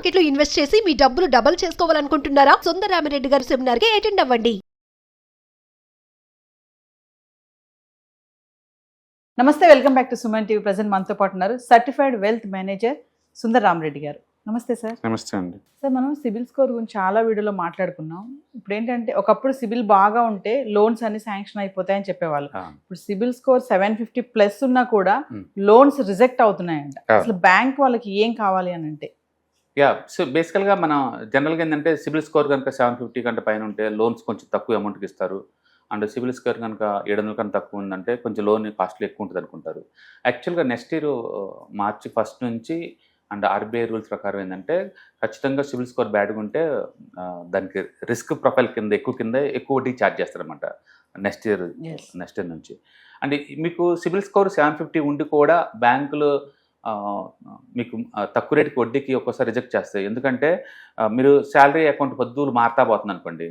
Market లో invest చేసి మీ డబ్బులు డబుల్ చేసుకోవాలనుకుంటున్నారా? సుందరరామిరెడ్డి గారి సెమినార్ కి అటెండ్ అవ్వండి. నమస్తే, welcome back to Suman TV. Present మనతో పాటు ఉన్నారు certified wealth manager Sundar Rama Reddy గారు. నమస్తే సార్. నమస్తే అండి. సార్, మనం సిబిల్ స్కోర్ గురించి చాలా వీడియోలో మాట్లాడుకున్నాం. ఇప్పుడు ఏంటంటే, ఒకప్పుడు సిబిల్ బాగా ఉంటే లోన్స్ అన్ని శాంక్షన్ అయిపోతాయని చెప్పేవాళ్ళు. ఇప్పుడు సిబిల్ స్కోర్ 750+ ఉన్నా కూడా లోన్స్ రిజెక్ట్ అవుతున్నాయంట. అసలు బ్యాంక్ వాళ్ళకి ఏం కావాలి అని అంటే? సో బేసికల్గా మనం జనరల్గా ఏంటంటే సిబిల్ స్కోర్ కనుక 750 కంటే పైన ఉంటే లోన్స్ కొంచెం తక్కువ అమౌంట్కి ఇస్తారు. అండ్ సిబిల్ స్కోర్ కనుక 700 కన్నా తక్కువ ఉందంటే కొంచెం లోన్ కాస్ట్లీ ఎక్కువ ఉంటుంది అనుకుంటారు. యాక్చువల్గా నెక్స్ట్ ఇయర్ మార్చి 1 నుంచి అండ్ ఆర్బీఐ రూల్స్ ప్రకారం ఏంటంటే ఖచ్చితంగా సిబిల్ స్కోర్ బ్యాడ్గా ఉంటే దానికి రిస్క్ ప్రొఫైల్ కింద ఎక్కువ వడ్డీ ఛార్జ్ చేస్తారనమాట నెక్స్ట్ ఇయర్ నుంచి. అండ్ మీకు సిబిల్ స్కోర్ 750 ఉండి కూడా బ్యాంకులు మీకు తక్కువ రేటుకి వడ్డీకి ఒక్కోసారి రిజెక్ట్ చేస్తాయి. ఎందుకంటే మీరు శాలరీ అకౌంట్ పొద్దులు మారుతా పోతుంది అనుకోండి,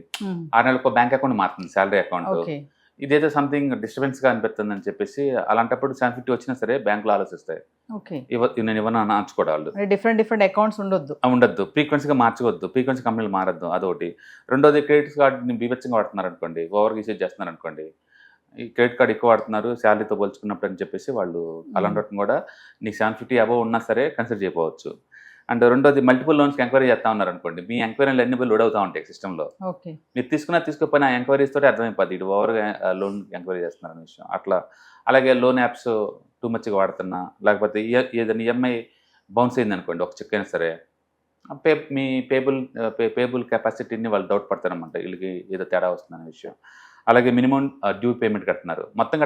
6 నెలలకు బ్యాంక్ అకౌంట్ మారుతుంది శాలరీ అకౌంట్. ఇదేదో సంథింగ్ డిస్టర్బెన్స్గా అనిపిస్తుంది అని చెప్పేసి అలాంటప్పుడు 750 వచ్చినా సరే బ్యాంకులు ఆలోచిస్తాయి, నేను ఇవ్వను మార్చుకోవడాలు. డిఫరెంట్ అకౌంట్స్ ఉండొద్దు, ఫ్రీక్వెన్సీగా మార్చవద్దు, ఫ్రీక్వెన్సీ కంపెనీలు మారద్దు, అదొకటి. రెండోది క్రెడిట్ కార్డుని బీభత్సంగా వాడుతున్నారు అనుకోండి, ఓవర్గా యూసేజ్ చేస్తున్నారు అనుకోండి, ఈ క్రెడిట్ కార్డు ఎక్కువ వాడుతున్నారు శాలరీతో పోల్చుకున్నప్పుడు అని చెప్పేసి వాళ్ళు అలాంటి కూడా నీకు 750 అబవ్ ఉన్నా సరే కన్సిడర్ చేయకపోవచ్చు. అండ్ రెండోది మల్టిపుల్ లోన్స్కి ఎంక్వైరీ చేస్తా ఉన్నారు అనుకోండి, మీ ఎంక్వైరీలు అన్ని లోడ్ అవుతూ ఉంటాయి సిస్టంలో. మీరు తీసుకోకపోయినా ఎంక్వైరీస్ తోటి అర్థమైపోద్ది ఇటు ఓవర్గా లోన్ ఎంక్వైరీ చేస్తున్నారు అనే విషయం. అట్లా అలాగే లోన్ యాప్స్ టూ మచ్గా వాడుతున్నా, లేకపోతే ఏదైనా ఈఎంఐ బౌన్స్ అయింది అనుకోండి ఒక చెక్ అయినా సరే, మీ పేబుల్ కెపాసిటీని వాళ్ళు డౌట్ పడతారనమాట, వీళ్ళకి ఏదో తేడా వస్తుందనే విషయం. అలాగే మినిమం డ్యూ పేమెంట్ కడుతున్నారు, మొత్తం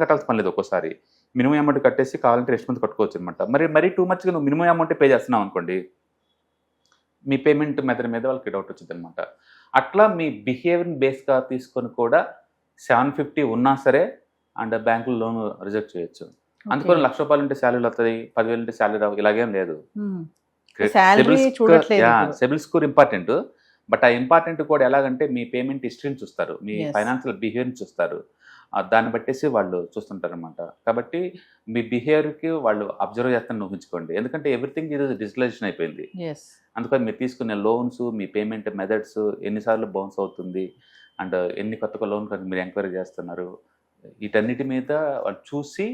కట్టాల్సిన పని లేదు. ఒక్కోసారి మినిమం అమౌంట్ కట్టేసి కావాలంటే రెస్ట్ మంత్ కట్టుకోవచ్చు అనమాట. మరీ టూ మచ్గా నువ్వు మినిమం అమౌంట్ పే చేస్తున్నావు అనుకోండి, మీ పేమెంట్ మెథడ్ మీద వాళ్ళకి డౌట్ వచ్చింది అనమాట. అట్లా మీ బిహేవియర్ని బేస్గా తీసుకొని కూడా 750 ఉన్నా సరే అండ్ బ్యాంకులో లోన్ రిజెక్ట్ చేయొచ్చు. అందుకని ₹1,00,000 ఉంటే శాలరీలు వస్తుంది, 10,000 ఉంటే శాలరీ రావు, ఇలాగేం లేదు. సిబిల్ స్కోర్ ఇంపార్టెంట్, బట్ ఆ ఇంపార్టెంట్ కూడా ఎలాగంటే మీ పేమెంట్ హిస్టరీని చూస్తారు, మీ ఫైనాన్షియల్ బిహేవియర్ని చూస్తారు, దాన్ని బట్టేసి వాళ్ళు చూస్తుంటారు అనమాట. కాబట్టి మీ బిహేవియర్కి వాళ్ళు అబ్జర్వ్ చేస్తాను ఊహించుకోండి, ఎందుకంటే ఎవ్రీథింగ్ ఈరోజు డిజిటలైజేషన్ అయిపోయింది. అందుకని మీరు తీసుకునే లోన్స్, మీ పేమెంట్ మెథడ్స్ ఎన్నిసార్లు బౌన్స్ అవుతుంది అండ్ ఎన్ని కొత్త లోన్ మీరు ఎంక్వైరీ చేస్తున్నారు, వీటన్నిటి మీద వాళ్ళు చూసి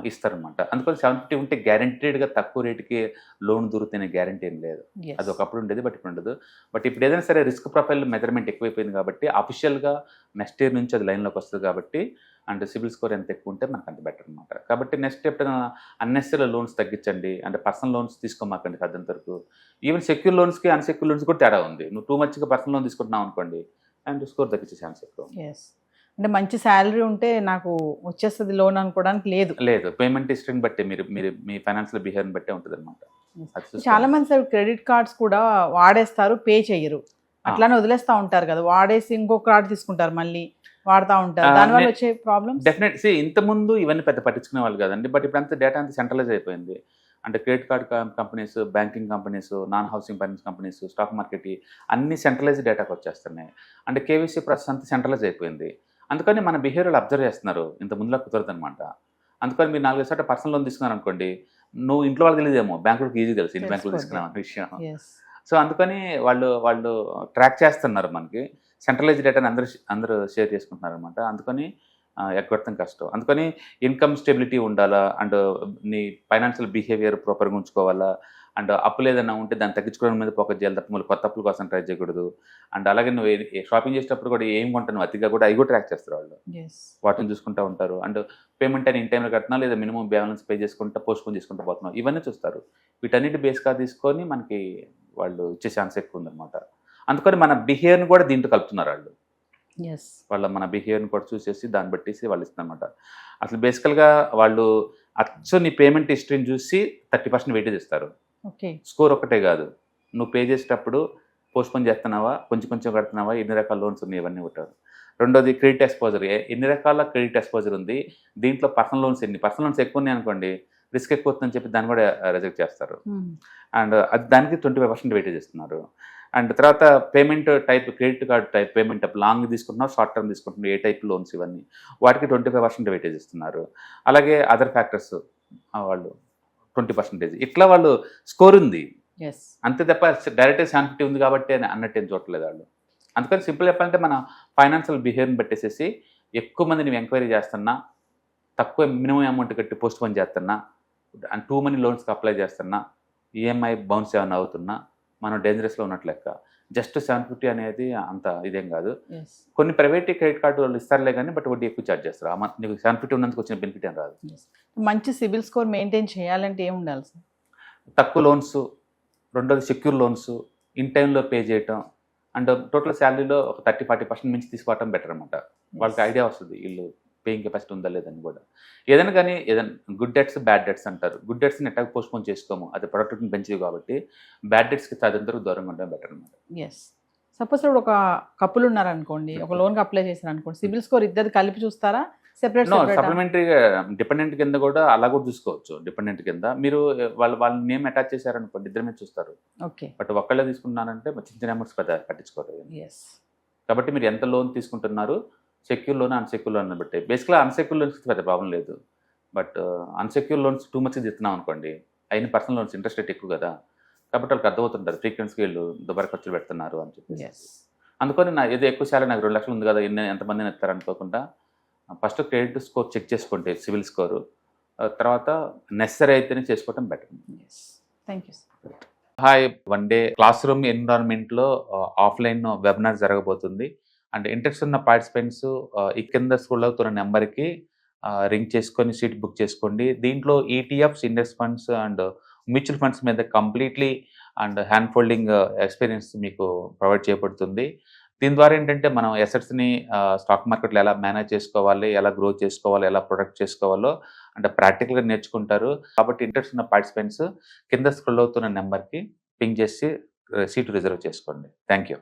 ఇస్తారనమాట. అందుకని 750 ఉంటే గ్యారంటీడ్గా తక్కువ రేటుకి లోన్ దొరుకుతున్న గ్యారంటీ ఏం లేదు. అది ఒకప్పుడు ఉండేది, బట్ ఇప్పుడు ఉండదు. బట్ ఇప్పుడు ఏదైనా సరే రిస్క్ ప్రొఫైల్ మెజర్మెంట్ ఎక్కువైపోయింది కాబట్టి అఫీషియల్గా నెక్స్ట్ ఇయర్ నుంచి అది లైన్లోకి వస్తుంది కాబట్టి, అండ్ సిబిల్ స్కోర్ ఎంత ఎక్కువ ఉంటే మనకు అంత బెటర్ అనమాట. కాబట్టి నెక్స్ట్ ఎప్పుడైనా అన్నెసరీ లోన్స్ తగ్గించండి, అంటే పర్సనల్ లోన్స్ తీసుకోమాకండి సాధ్యంత వరకు. ఈవెన్ సెక్యూర్ లోన్స్కి అన్సెక్యూర్ లోన్స్ కూడా తేడా ఉంది. నువ్వు టూ మచ్గా పర్సనల్ లోన్ తీసుకుంటున్నావు అనుకోండి, అండ్ స్కోర్ తగ్గించే ఛాన్స్ ఎక్కువ. అంటే మంచి శాలరీ ఉంటే నాకు వచ్చేస్తుంది లోన్ అనుకోవడానికి లేదు. పేమెంట్ హిస్టరీని బట్టి మీరు మీ ఫైనాన్షియల్ బిహేవియర్ని బట్టే ఉంటుంది అనమాట. చాలా మంది సార్ క్రెడిట్ కార్డ్స్ కూడా వాడేస్తారు, పే చేయరు, అట్లానే వదిలేస్తూ ఉంటారు కదా, వాడేసి ఇంకొక కార్డు తీసుకుంటారు, మళ్ళీ వాడుతూ ఉంటారు, దానివల్ల వచ్చే ప్రాబ్లమ్. డెఫినెట్లీ ఇంతకుముందు ఇవన్నీ పెద్ద పట్టించుకునే వాళ్ళు కదండి, బట్ ఇప్పుడు అంతా డేటా అంతా సెంట్రలైజ్ అయిపోయింది. అంటే credit card companies, banking companies, non housing finance companies, stock market అన్ని సెంట్రలైజ్ డేటాకి వచ్చేస్తున్నాయి. అంటే కేవీసీ ప్రాసెస్ అంతా సెంట్రలైజ్ అయిపోయింది. అందుకని మన బిహేవియర్ అబ్జర్వ్ చేస్తున్నారు, ఇంత ముందులా కుదరదు అనమాట. అందుకని మీరు 4 సార్లు పర్సనల్ లోన్ తీసుకున్నారు అనుకోండి, నువ్వు ఇంట్లో వాళ్ళకి తెలియదేమో, బ్యాంకులకు ఈజీ తెలుసు ఇంటి బ్యాంకులో తీసుకున్నాం అనే విషయం. సో అందుకని వాళ్ళు ట్రాక్ చేస్తున్నారు, మనకి సెంట్రలైజ్ డేటాని అందరూ షేర్ చేసుకుంటున్నారు అనమాట. అందుకని ఎగ్గొట్టడం కష్టం. అందుకని ఇన్కమ్ స్టెబిలిటీ ఉండాలా, అండ్ నీ ఫైనాన్షియల్ బిహేవియర్ ప్రాపర్గా ఉంచుకోవాలా, అండ్ అప్పులు ఏదైనా ఉంటే దాన్ని తగ్గించుకోవడం మీద ఫోకస్ చేయాలి తప్ప మళ్ళీ కొత్త అప్పుల కోసం ట్రై చేయకూడదు. అండ్ అలాగే నువ్వు షాపింగ్ చేసేటప్పుడు కూడా ఏం కొంటాను అతిగా కూడా అవి కూడా ట్రాక్ చేస్తారు వాళ్ళు, వాటిని చూసుకుంటూ ఉంటారు. అండ్ పేమెంట్ అని ఇన్ టైంలో కట్టినా లేదా మినిమం బ్యాలెన్స్ పే చేసుకుంటా పోస్ట్పోన్ చేసుకుంటూ పోతున్నావు, ఇవన్నీ చూస్తారు. వీటన్నిటి బేస్గా తీసుకొని మనకి వాళ్ళు ఇచ్చే ఛాన్స్ ఎక్కువ ఉందన్నమాట. అందుకని మన బిహేవియర్ని కూడా దీంట్లో కలుపుతున్నారు వాళ్ళు మన బిహేవియర్ని కూడా చూసేసి దాన్ని బట్టేసి వాళ్ళు ఇస్తారన్నమాట. అసలు బేసికల్గా వాళ్ళు అచ్చు నీ పేమెంట్ హిస్టరీని చూసి 30% వెయిటేజ్ ఇస్తారు. స్కోర్ ఒక్కటే కాదు, నువ్వు పే చేసేటప్పుడు పోస్ట్పోన్ చేస్తున్నావా, కొంచెం కడుతున్నావా, ఎన్ని రకాల లోన్స్ ఉన్నాయి, ఇవన్నీ ఉంటారు. రెండోది క్రెడిట్ ఎక్స్పోజర్, ఎన్ని రకాల క్రెడిట్ ఎక్స్పోజర్ ఉంది, దీంట్లో పర్సనల్ లోన్స్ పర్సనల్ లోన్స్ ఎక్కువ ఉన్నాయి అనుకోండి, రిస్క్ ఎక్కువ వస్తుందని చెప్పి దాన్ని కూడా రిజెక్ట్ చేస్తారు. అండ్ అది దానికి 25% వెయిటేజ్ ఇస్తున్నారు. అండ్ తర్వాత payment type, credit card type payment type, long తీసుకుంటున్నావు, షార్ట్ టర్మ్ తీసుకుంటున్నావు, ఏ టైప్ లోన్స్ ఇవన్నీ వాటికి 25% వెయిటేజ్ ఇస్తున్నారు. అలాగే అదర్ ఫ్యాక్టర్స్ వాళ్ళు 20%. ఇట్లా వాళ్ళు స్కోర్ ఉంది, ఎస్ అంతే తప్ప డైరెక్ట్ 750 ఉంది కాబట్టి అని అన్నట్టు ఏం చూడట్లేదు వాళ్ళు. అందుకని సింపుల్ చెప్పాలంటే మన ఫైనాన్షియల్ బిహేవియర్ని పెట్టేసేసి ఎక్కువ మంది నువ్వు ఎంక్వైరీ చేస్తున్నా, తక్కువ మినిమం అమౌంట్ కట్టి పోస్ట్ పోన్ చేస్తున్నా, అండ్ టూ మనీ లోన్స్కి అప్లై చేస్తున్నా, ఈఎంఐ బౌన్స్ ఏమైనా అవుతున్నా మనం డేంజరస్లో ఉన్నట్లు లెక్క. జస్ట్ 750 అనేది అంత ఇదేం కాదు. ఎస్ కొన్ని ప్రైవేట్ క్రెడిట్ కార్డు వాళ్ళు ఇస్తారులే కానీ బట్ వడ్డీ ఎక్కువ ఛార్జ్ చేస్తారు. నీకు 750 ఉన్నందుకు వచ్చిన బెనిఫిట్ ఏం రాదు. మంచి సిబిల్ స్కోర్ మెయింటైన్ చేయాలంటే ఏం ఉండాలి సార్? తక్కువ లోన్స్, రెండోది సెక్యూర్ లోన్స్, ఇన్ టైంలో పే చేయటం, అండ్ టోటల్ శాలరీలో ఒక 30-40% మించి తీసుకోవటం బెటర్ అనమాట. వాళ్ళకి ఐడియా వస్తుంది వీళ్ళు పేయింగ్ కెపాసిటీ ఉందా లేదని కూడా. ఏదైనా కానీ ఏదైనా గుడ్ డెట్స్ బ్యాడ్ డెట్స్ అంటారు. గుడ్ డెట్స్ని ఎట్లా పోస్ట్పోన్ చేసుకోము, అది ప్రొడక్టివ్ని పెంచేది కాబట్టి బ్యాడ్ డెట్స్కి తదింతరకు దూరంగా ఉండడం బెటర్ అనమాట. ఎస్ సపోజ్ ఇప్పుడు ఒక కపుల్ ఉన్నారనుకోండి, ఒక లోన్కి అప్లై చేశారు అనుకోండి, సిబిల్ స్కోర్ ఇద్దరు కలిపి చూస్తారా? సెపరేట్ సప్లిమెంటరీగా డిపెండెంట్ కింద కూడా అలా కూడా చూసుకోవచ్చు. డిపెండెంట్ కింద మీరు వాళ్ళ నేమ్ అటాచ్ చేశారనుకోండి, ఇద్దరి మీద చూస్తారు. ఓకే బట్ ఒక్కళ్ళే తీసుకున్నారంటే చిన్న చిన్న అమౌంట్స్ పెద్ద పట్టించుకోరు. ఎస్ కాబట్టి మీరు ఎంత లోన్ తీసుకుంటున్నారు, సెక్యూర్ లోన్ అన్సెక్యూర్ లోన్ బట్టి. బేసిక్గా అన్సెక్యూర్ లోన్స్ పెద్ద ప్రాబ్లం లేదు. But unsecure loans too much తీస్తున్నాం అనుకోండి, అయిన పర్సనల్ లోన్స్ ఇంట్రెస్ట్ రేట్ ఎక్కువ కదా, కాబట్టి వాళ్ళకి అర్థమవుతుంటారు ఫ్రీక్వెన్సీకి వీళ్ళు దుబారా ఖర్చులు పెడుతున్నారు అని చెప్పేసి. ఎస్ అందుకని నా ఏదో ఎక్కువ శాలరీ నాకు 2 లక్షలు ఉంది కదా ఎంతమందిని ఎత్తారు అనుకోకుండా ఫస్ట్ క్రెడిట్ స్కోర్ చెక్ చేసుకోండి, సివిల్ స్కోరు, తర్వాత నెసరీ అయితేనే చేసుకోవటం better. Yes thank you sir. Hi, one day classroom ఎన్విరాన్మెంట్లో ఆఫ్లైన్ వెబినార్ జరగబోతుంది. అండ్ ఇంట్రెస్ట్ ఉన్న పార్టిసిపెంట్స్ ఈ కింద స్కూల్ అవుతున్న నెంబర్కి రింగ్ చేసుకొని సీట్ బుక్ చేసుకోండి. దీంట్లో ETFs, index funds and mutual funds మీద completely and hand holding experience మీకు ప్రొవైడ్ చేయబడుతుంది. దీని ద్వారా ఏంటంటే మనం ఎసెట్స్ని స్టాక్ మార్కెట్లో ఎలా మేనేజ్ చేసుకోవాలి, ఎలా గ్రో చేసుకోవాలి, ఎలా ప్రొడక్ట్ చేసుకోవాలో అంటే ప్రాక్టికల్గా నేర్చుకుంటారు. కాబట్టి ఇంట్రెస్ట్ ఉన్న పార్టిసిపెంట్స్ కింద స్క్రోల్ అవుతున్న నెంబర్కి పింగ్ చేసి సీటు రిజర్వ్ చేసుకోండి. Thank you.